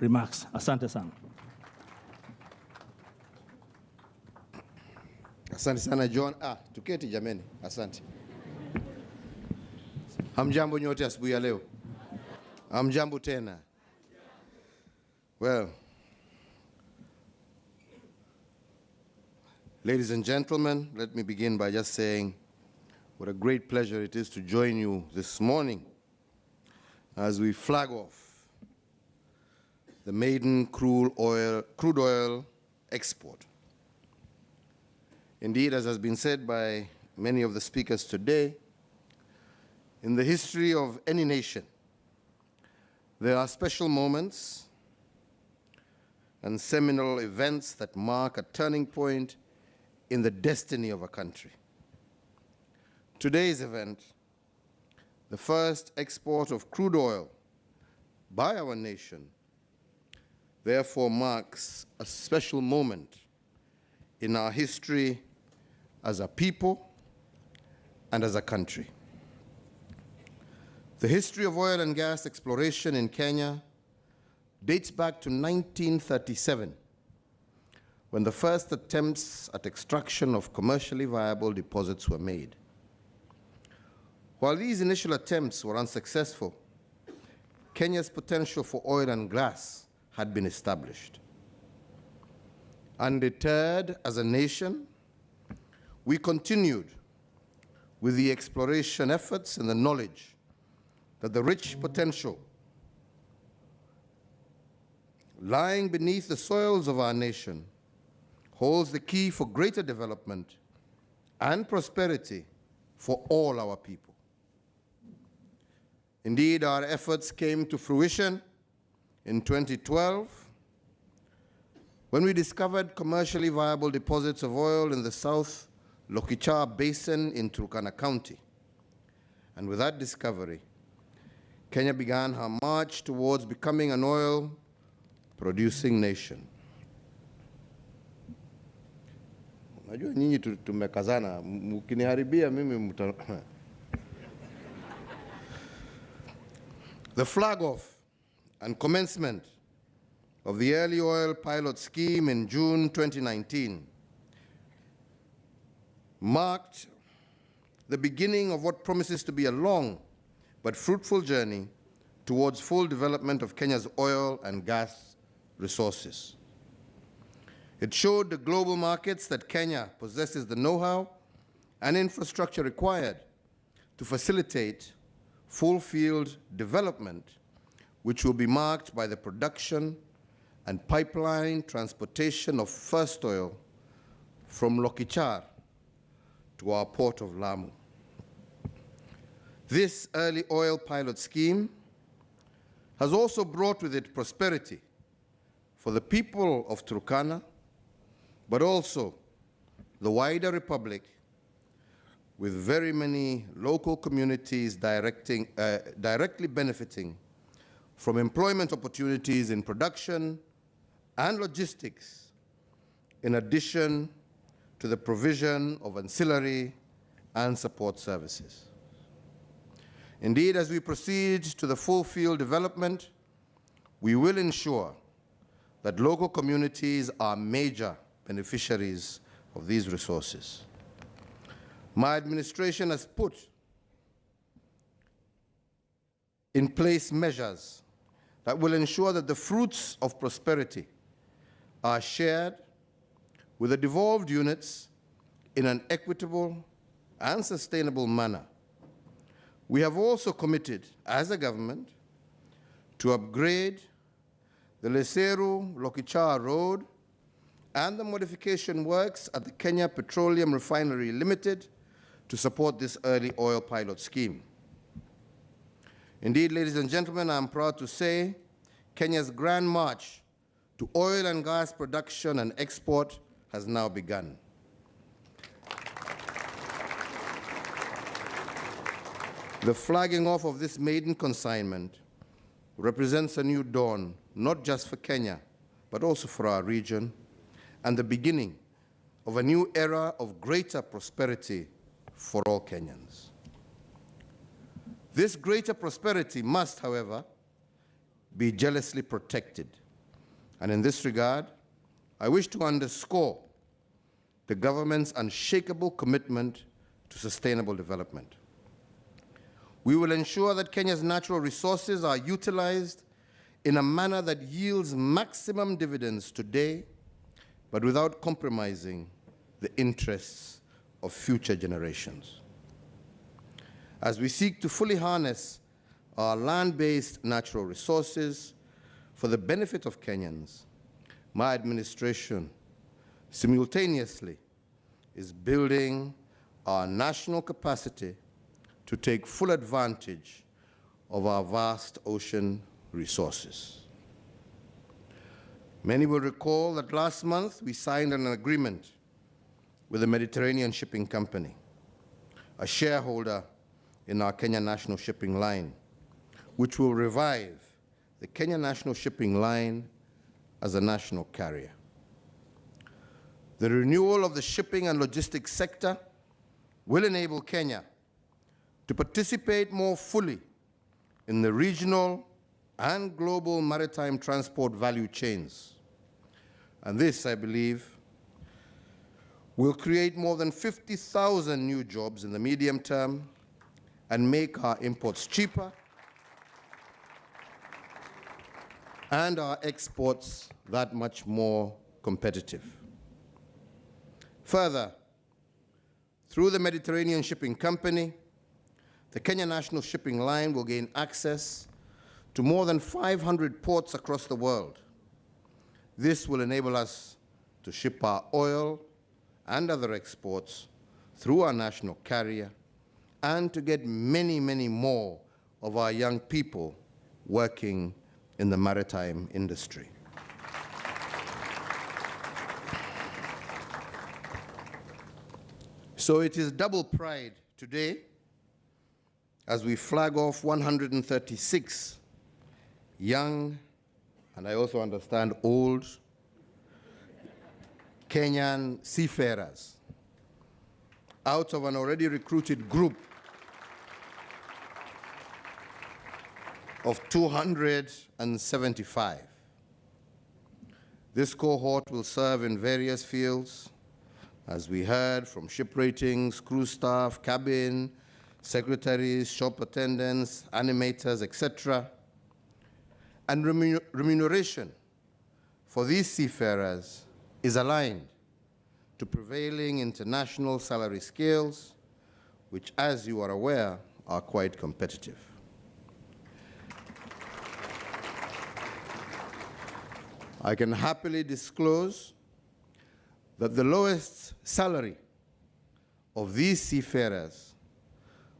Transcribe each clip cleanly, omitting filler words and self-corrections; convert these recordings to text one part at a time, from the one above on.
remarks. Asante sana. Asante sana John. Tuketi jameni. Asante. Hamjambo nyote asubuhi ya leo. Hamjambo tena. Well, ladies and gentlemen, let me begin by just saying what a great pleasure it is to join you this morning as we flag off the maiden crude oil export. Indeed, as has been said by many of the speakers today, in the history of any nation, there are special moments and seminal events that mark a turning point in the destiny of a country. Today's event, the first export of crude oil by our nation, therefore marks a special moment in our history as a people and as a country. The history of oil and gas exploration in Kenya dates back to 1937, when the first attempts at extraction of commercially viable deposits were made. While these initial attempts were unsuccessful, Kenya's potential for oil and gas had been established. Undeterred as a nation, we continued with the exploration efforts and the knowledge that the rich potential lying beneath the soils of our nation holds the key for greater development and prosperity for all our people. Indeed, our efforts came to fruition in 2012 when we discovered commercially viable deposits of oil in the South Lokichar Basin in Turkana County. And with that discovery, Kenya began her march towards becoming an oil-producing nation. Najua nyinyi tumekazana, mkiniharibia mimi The flag-off and commencement of the early oil pilot scheme in June 2019 marked the beginning of what promises to be a long but fruitful journey towards full development of Kenya's oil and gas resources. It showed the global markets that Kenya possesses the know-how and infrastructure required to facilitate full field development, which will be marked by the production and pipeline transportation of first oil from Lokichar to our port of Lamu. This early oil pilot scheme has also brought with it prosperity for the people of Turkana, but also the wider republic, with very many local communities directly benefiting from employment opportunities in production and logistics, in addition to the provision of ancillary and support services. Indeed, as we proceed to the full field development, we will ensure that local communities are major beneficiaries of these resources. My administration has put in place measures that will ensure that the fruits of prosperity are shared with the devolved units in an equitable and sustainable manner. We have also committed, as a government, to upgrade the Leseru-Lokichar Road and the modification works at the Kenya Petroleum Refinery Limited to support this early oil pilot scheme. Indeed, ladies and gentlemen, I'm proud to say Kenya's grand march to oil and gas production and export has now begun. The flagging off of this maiden consignment represents a new dawn, not just for Kenya, but also for our region, and the beginning of a new era of greater prosperity for all Kenyans. This greater prosperity must, however, be jealously protected And in this regard, I wish to underscore the government's unshakable commitment to sustainable development. We will ensure that Kenya's natural resources are utilized in a manner that yields maximum dividends today, but without compromising the interests of future generations. As we seek to fully harness our land-based natural resources for the benefit of Kenyans, my administration simultaneously is building our national capacity to take full advantage of our vast ocean resources. Many will recall that last month we signed an agreement with the Mediterranean Shipping Company, a shareholder in our Kenya National Shipping Line, which will revive the Kenya National Shipping Line as a national carrier. The renewal of the shipping and logistics sector will enable Kenya to participate more fully in the regional and global maritime transport value chains. And this, I believe, will create more than 50,000 new jobs in the medium term and make our imports cheaper and our exports that much more competitive. Further, through the Mediterranean Shipping Company, the Kenya National Shipping Line will gain access to more than 500 ports across the world. This will enable us to ship our oil and other exports through our national carrier and to get many, many more of our young people working in the maritime industry. So it is double pride today as we flag off 136 young, and I also understand old, Kenyan seafarers out of an already recruited group of 275. This cohort will serve in various fields, as we heard, from ship ratings, crew staff, cabin, secretaries, shop attendants, animators, etc. And remuneration for these seafarers is aligned to prevailing international salary scales, which, as you are aware, are quite competitive. I can happily disclose that the lowest salary of these seafarers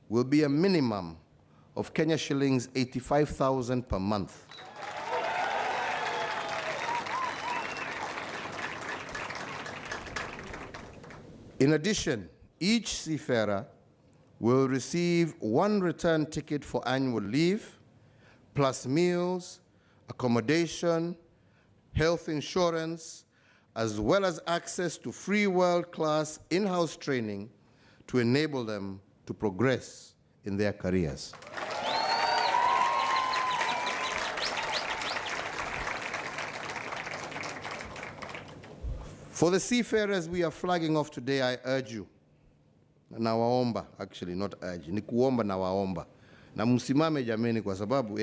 will be a minimum of Kenya shillings 85,000 per month. In addition, each seafarer will receive one return ticket for annual leave, plus meals, accommodation, health insurance, as well as access to free world-class in-house training to enable them to progress in their careers. For the seafarers we are flagging off today, I urge you, na waomba, actually not urge, ni kuomba na waomba. Na msimame jameni kwa sababu,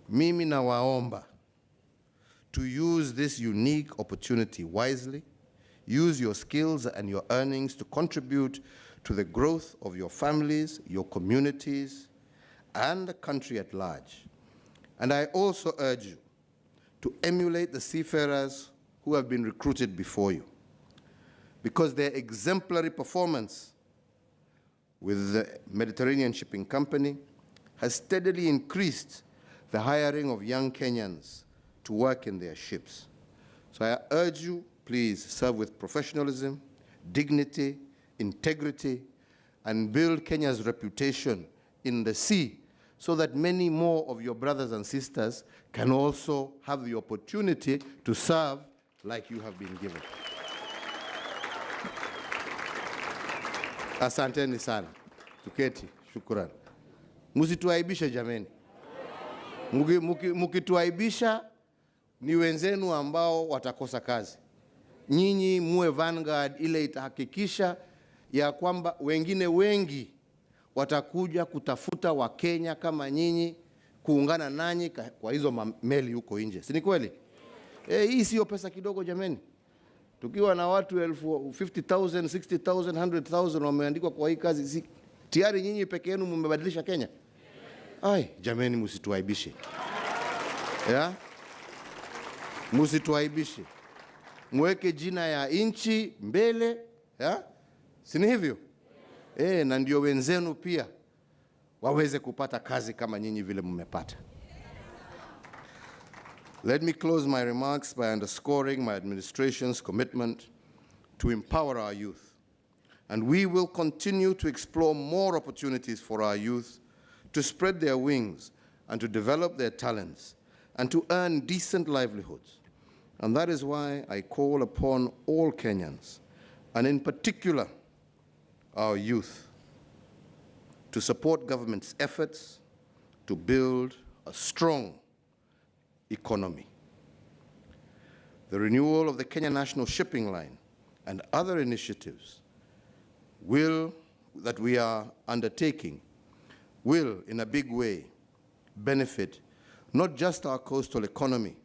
mimi na waomba to use this unique opportunity wisely, use your skills and your earnings to contribute to the growth of your families, your communities, and the country at large. And I also urge you to emulate the seafarers who have been recruited before you, because their exemplary performance with the Mediterranean Shipping Company has steadily increased the hiring of young Kenyans to work in their ships. So I urge you, please serve with professionalism, dignity, integrity, and build Kenya's reputation in the sea so that many more of your brothers and sisters can also have the opportunity to serve like you have been given. Asanteni sana. Tuketi, shukran. Musituaibishe jameni. Mkituaibisha ni wenzenu ambao watakosa kazi. Nyinyi muwe vanguard ile itahakikisha ya kwamba wengine wengi watakuja kutafuta Wakenya kama nyinyi kuungana nanyi kwa hizo meli huko nje. Si ni kweli? Hii sio pesa kidogo jameni. Tukiwa na watu 50,000, 60,000, 100,000 wameandikwa kwa hii kazi, tayari nyinyi peke yenu mmebadilisha Kenya. Ai, jameni msituaibishe. Msituaibishe. Mweke jina ya inchi mbele, si ni hivyo? Na ndio wenzenu pia waweze kupata kazi kama nyinyi vile mmepata. Let me close my remarks by underscoring my administration's commitment to empower our youth. And we will continue to explore more opportunities for our youth to spread their wings and to develop their talents and to earn decent livelihoods. And that is why I call upon all Kenyans, and in particular our youth, to support government's efforts to build a strong economy. The renewal of the Kenya National Shipping Line and other initiatives that we are undertaking will, in a big way, benefit not just our coastal economy,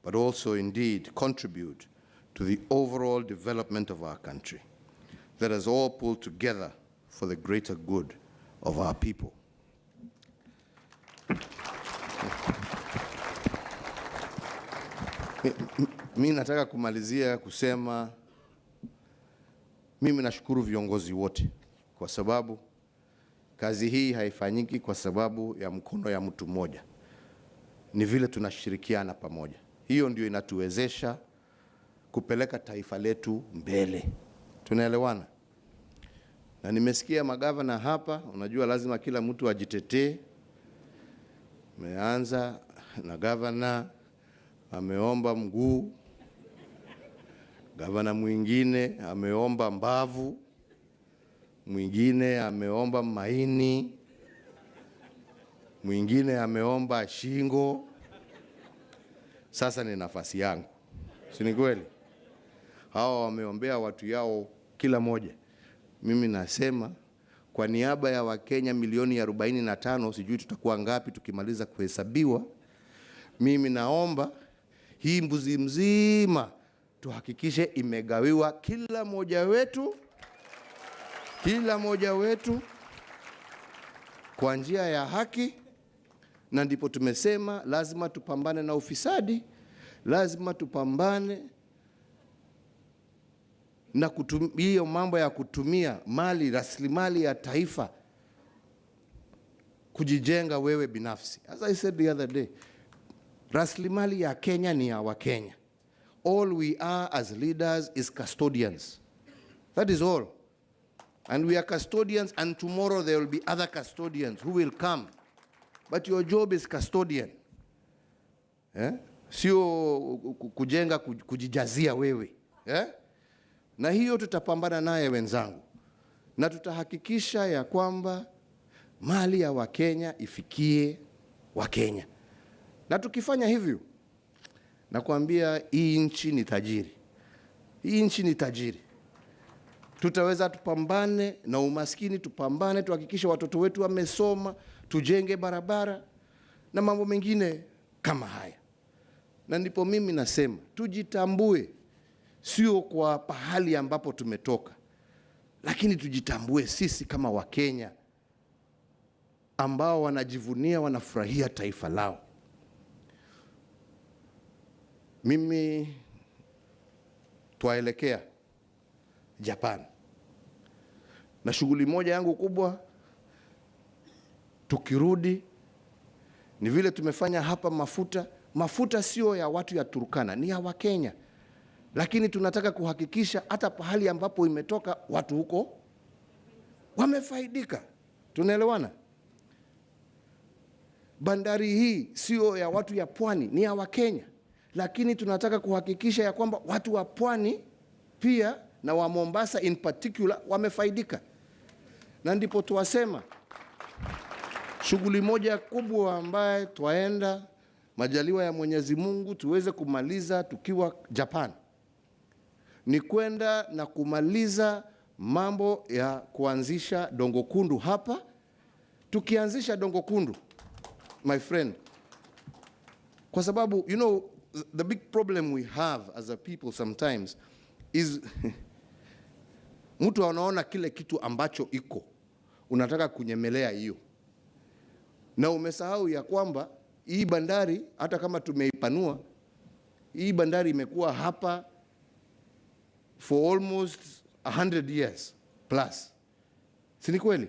but also indeed contribute to the overall development of our country. Let us all pull together for the greater good of our people. Mimi nataka kumalizia kusema mimi nashukuru viongozi wote, kwa sababu kazi hii haifanyiki kwa sababu ya mkono ya mtu mmoja. Ni vile tunashirikiana pamoja. Hiyo ndio inatuwezesha kupeleka taifa letu mbele. Tunaelewana? Na nimesikia magavana hapa, unajua lazima kila mtu ajitetee. Meanza na gavana ameomba mguu, gavana mwingine ameomba mbavu, mwingine ameomba maini, mwingine ameomba shingo. Sasa ni nafasi yangu. Si ni kweli? Hao wameombea watu yao kila moja. Mimi nasema kwa niaba ya Wakenya milioni 45, sijui tutakuwa ngapi tukimaliza kuhesabiwa, mimi naomba hii mbuzi mzima tuhakikishe imegawiwa kila moja wetu kwa njia ya haki. Na ndipo tumesema lazima tupambane na ufisadi, lazima tupambane na hiyo mambo ya kutumia rasilimali ya taifa kujijenga wewe binafsi. As I said the other day, rasilimali ya Kenya ni ya Wakenya. All we are as leaders is custodians. That is all. And we are custodians, and tomorrow there will be other custodians who will come. But your job is custodian. Sio kujenga kujijazia wewe. Na hiyo tutapambana naye wenzangu. Na tutahakikisha ya kwamba mali ya Wakenya ifikie Wakenya. Na tukifanya hivyo, nakwambia hii nchi ni tajiri. Hii nchi ni tajiri. Tutaweza tupambane na umaskini, tupambane, tuhakikishe watoto wetu wamesoma, tujenge barabara na mambo mengine kama haya. Na ndipo mimi nasema tujitambue, sio kwa pahali ambapo tumetoka, lakini tujitambue sisi kama Wakenya ambao wanajivunia, wanafurahia taifa lao. Mimi twaelekea Japan. Na shughuli moja yangu kubwa tukirudi ni vile tumefanya hapa mafuta. Mafuta sio ya watu ya Turkana, ni ya Wakenya. Lakini tunataka kuhakikisha hata pahali ambapo imetoka watu huko wamefaidika. Tunaelewana? Bandari hii sio ya watu ya pwani, ni ya Wakenya. Lakini tunataka kuhakikisha ya kwamba watu wa pwani pia na wa Mombasa in particular wamefaidika. Na ndipo tuwasema Shughuli moja kubwa ambaye twaenda majaliwa ya Mwenyezi Mungu tuweze kumaliza tukiwa Japan ni kwenda na kumaliza mambo ya kuanzisha Dongo Kundu hapa. Tukianzisha Dongo Kundu, my friend, kwa sababu, you know, the big problem we have as a people sometimes is mtu anaona kile kitu ambacho iko, unataka kunyemelea hiyo, na umesahau ya kwamba hii bandari hata kama tumeipanua, hii bandari imekuwa hapa for almost 100 years plus. Si ni kweli?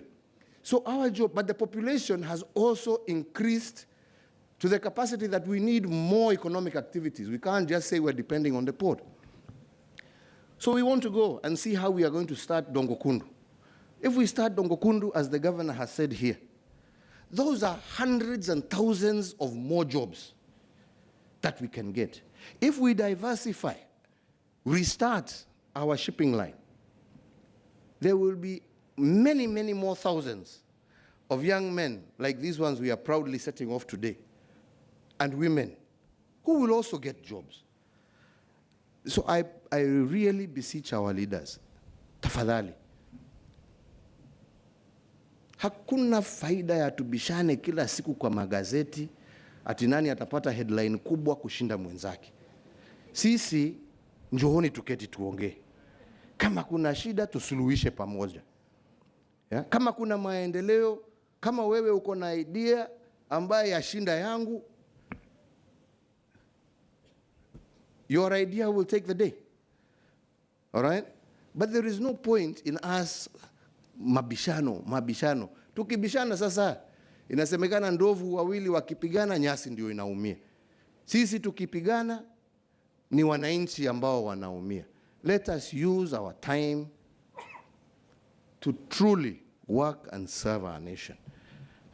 So our job, but the population has also increased to the capacity that we need more economic activities. We can't just say we're depending on the port. So we want to go and see how we are going to start Dongo Kundu. If we start Dongo Kundu, as the governor has said here, those are hundreds and thousands of more jobs that we can get. If we diversify, restart our shipping line, there will be many, many more thousands of young men like these ones we are proudly setting off today, and women who will also get jobs. So I really beseech our leaders, tafadhali, hakuna faida ya tubishane kila siku kwa magazeti ati nani atapata headline kubwa kushinda mwenzake. Sisi njooni tuketi tuongee. Kama kuna shida tusuluhishe pamoja. Ya? Kama kuna maendeleo, kama wewe uko na idea ambaye yashinda yangu, your idea will take the day. All right? But there is no point in us mabishano. Tukibishana sasa, inasemekana ndovu wawili wakipigana nyasi ndio inaumia. Sisi tukipigana ni wananchi ambao wanaumia. Let us use our time to truly work and serve our nation.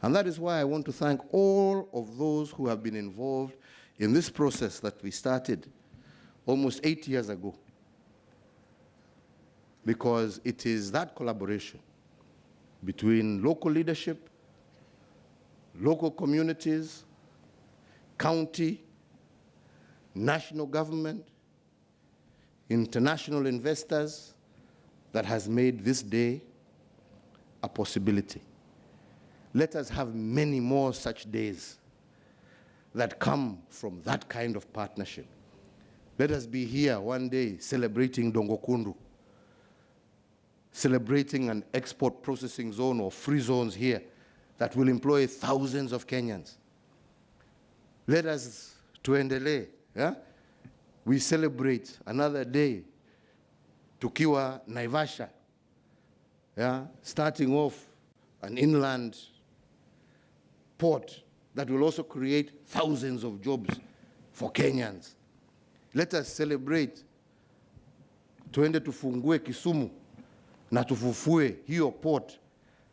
And that is why I want to thank all of those who have been involved in this process that we started almost 8 years ago. Because it is that collaboration between local leadership, local communities, county, national government, international investors that has made this day a possibility. Let us have many more such days that come from that kind of partnership. Let us be here one day celebrating Dongo Kundu, celebrating an export processing zone or free zones here that will employ thousands of Kenyans. Let us tuendelee, yeah? We celebrate another day tukiwa Naivasha, yeah? Starting off an inland port that will also create thousands of jobs for Kenyans. Let us celebrate tuende tufungue Kisumu na tufufue hiyo port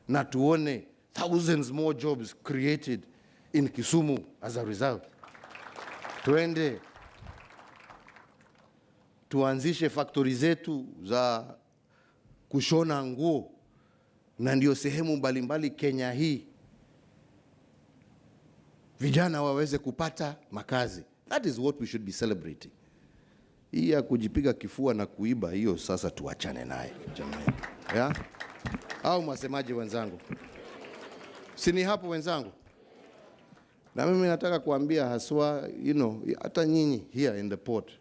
na tuone thousands more jobs created in Kisumu as a result. Tuende tuanzishe factory zetu za kushona nguo, na ndio sehemu mbalimbali Kenya hii vijana waweze kupata makazi. That is what we should be celebrating. Hii ya kujipiga kifua na kuiba, hiyo sasa tuachane naye jamani. Yeah? Au mwasemaje wenzangu? Sini hapo wenzangu? Na mimi nataka kuambia haswa, you know, hata nyinyi here in the port,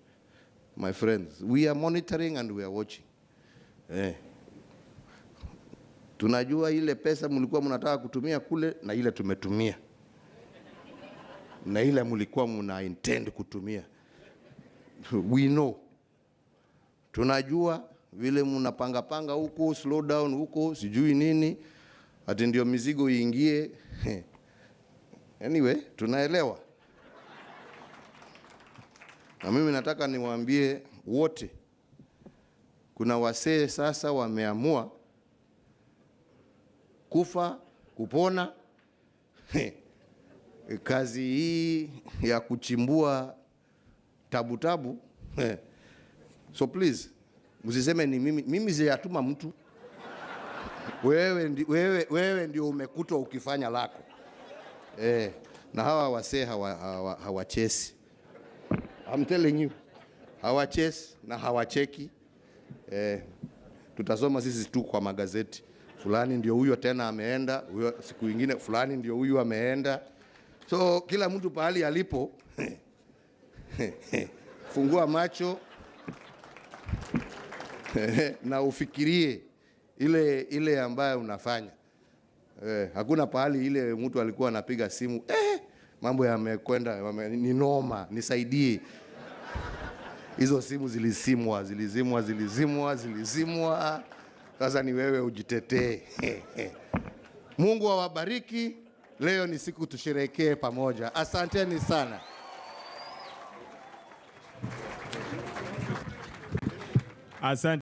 my friends, we are monitoring and we are watching. Tunajua ile pesa mlikuwa mnataka kutumia kule na ile tumetumia, na ile mlikuwa mna intend kutumia. We know. Tunajua vile mnapanga huko, slow down huko, sijui nini, ati ndio mizigo iingie. Anyway, tunaelewa. Na mimi nataka niwaambie wote, kuna wasee sasa wameamua kufa kupona. Kazi hii ya kuchimbua tabu. So please, msiseme ni mimi sijatuma mtu. Wewe ndio umekutwa ukifanya lako. Na hawa wasee hawachesi. I'm telling you. Hawachesi na hawacheki. Tutasoma sisi tu kwa magazeti. Fulani ndio huyo tena ameenda, huyo siku nyingine fulani ndio huyo ameenda. So kila mtu pahali alipo fungua macho na ufikirie ile ambayo unafanya. Hakuna pahali ile mtu alikuwa anapiga simu, mambo yamekwenda, ni noma, nisaidie. Hizo simu zilizimwa. Sasa ni wewe ujitetee. Mungu awabariki. Leo ni siku tusherehekee pamoja. Asanteni sana. Asante.